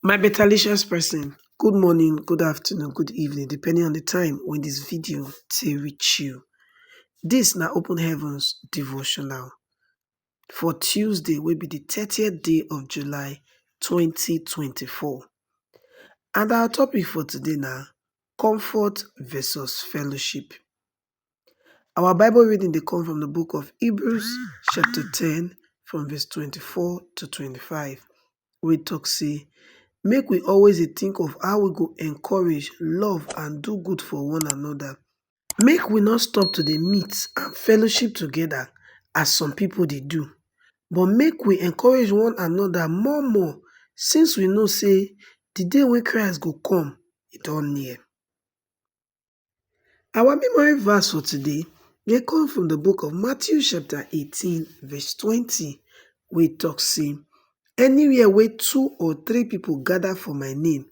My betalicious person, good morning, good afternoon, good evening, depending on the time when this video to reach you. This na Open Heavens devotional for Tuesday will be the 30th day of July 2024. And our topic for today now, comfort versus fellowship. Our Bible reading they come from the book of Hebrews chapter 10 from verse 24 to 25. We talk say, make we always dey think of how we go encourage, love and do good for one another. Make we not stop to dey meet and fellowship together as some people dey do, but make we encourage one another more since we know say the day when Christ go come, e don near. Our memory verse for today dey come from the book of Matthew chapter 18 verse 20 wey talk say, anywhere where 2 or 3 people gather for my name,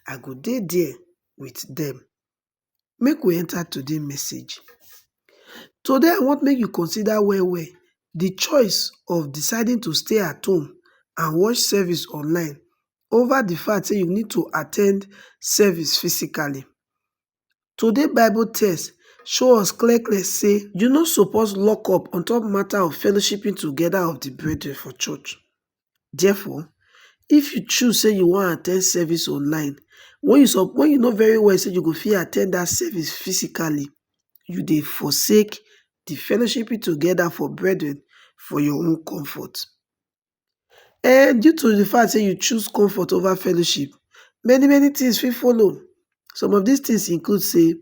I go dey there with them. Make we enter today's message. Today I want make you consider well the choice of deciding to stay at home and watch service online over the fact that you need to attend service physically. Today Bible text show us clear say you no suppose lock up on top matter of fellowshipping together of the brethren for church. Therefore, if you choose say you want to attend service online, when you know very well say you go fit attend that service physically, you dey forsake the fellowshipping together for brethren for your own comfort. And due to the fact say you choose comfort over fellowship, many things fit follow. Some of these things include say,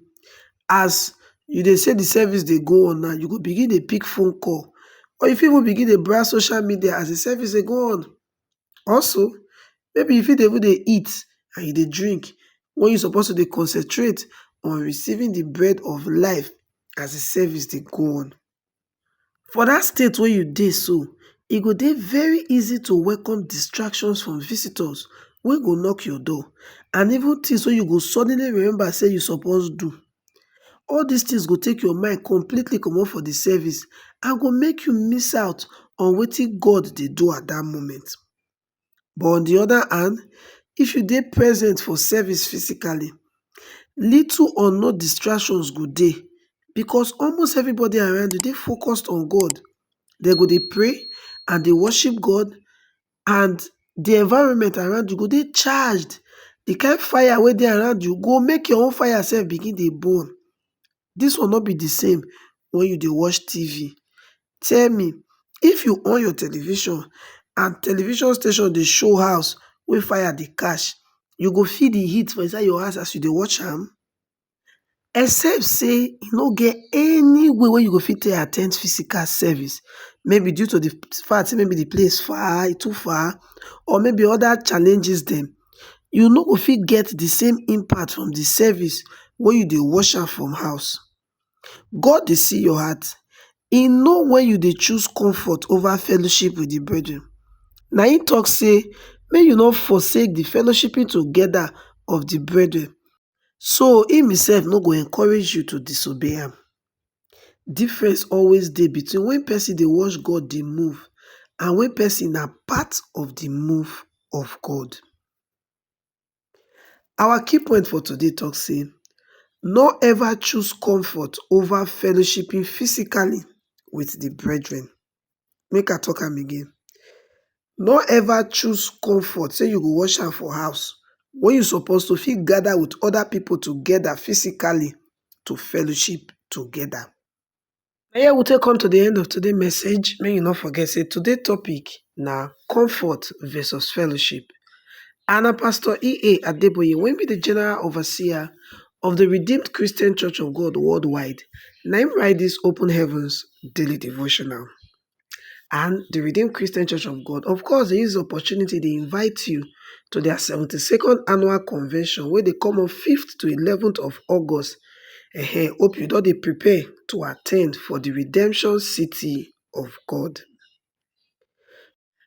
as you dey say the service dey go on now, you go begin dey pick phone call, or you fit even begin dey browse social media as the service dey go on. Also, maybe you fit even dey eat and you dey drink when you supposed to dey concentrate on receiving the bread of life as the service dey go on. For that state where you dey so, e go dey very easy to welcome distractions from visitors wey go knock your door, and even things wey you go suddenly remember say you suppose do. All these things go take your mind completely comot for the service and go make you miss out on wetin God dey do at that moment. But on the other hand, if you dey present for service physically, little or no distractions go dey, because almost everybody around you dey focused on God. They go dey pray and dey worship God, and the environment around you go dey charged. The kind fire wey dey around you go make your own fire sef begin dey burn. This will not be the same when you dey watch TV. Tell me, if you on your television and television station dey show house wey fire dey catch, you go feel the heat for inside your house as you dey watch am? Except say e no get any way wey you go fit take at ten d physical service, maybe due to the fact say maybe the place far, e too far, or maybe other challenges dem, you no go fit get the same impact from the service wey you dey watch am from house. God dey see your heart. E know when you dey choose comfort over fellowship with the brethren. Na him talk say make you no forsake the fellowshipping together of the brethren, so him himself no go encourage you to disobey am. Difference always dey between when person dey watch God dey move and when person na part of the move of God. Our key point for today talk say, no ever choose comfort over fellowshipping physically with the brethren. Make I talk am again. No ever choose comfort say you go watch am for house when you supposed to fit gather with other people together physically to fellowship together. Na here we take come to the end of today's message. Make you not forget say today's topic na comfort versus fellowship. And na Pastor E.A. Adeboye, wey be the General Overseer of the Redeemed Christian Church of God worldwide, na him write this Open Heavens daily devotional. And the Redeemed Christian Church of God, of course, they use the opportunity, they invite you to their 72nd annual convention wey dey come on 5th to 11th of August. Hope you don dey prepare to attend for the Redemption City of God.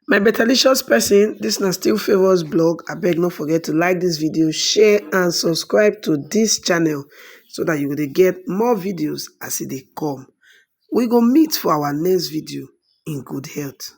My betalicious person, this na still Favours blog. Abeg no forget to like this video, share and subscribe to this channel so that you will get more videos as they come. We go meet for our next video in good health.